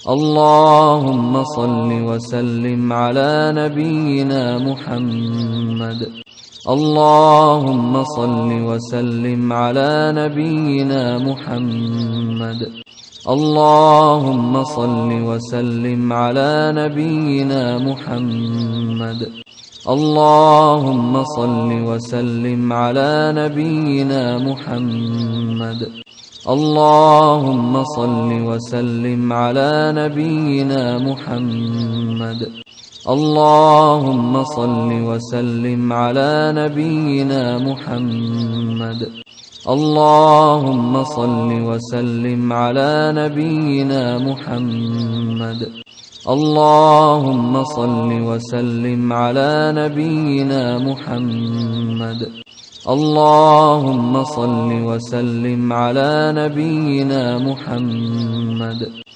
اللهم صل وسلم على نبينا محمد. اللهم صل وسلم على نبينا محمد. اللهم صل وسلم على نبينا محمد. اللهم صل وسلم على نبينا محمد. اللهم صل وسلم على نبينا محمد. اللهم صل وسلم على نبينا محمد. اللهم صل وسلم على نبينا محمد. اللهم صل وسلم على نبينا محمد. اللهم صل وسلم على نبينا محمد.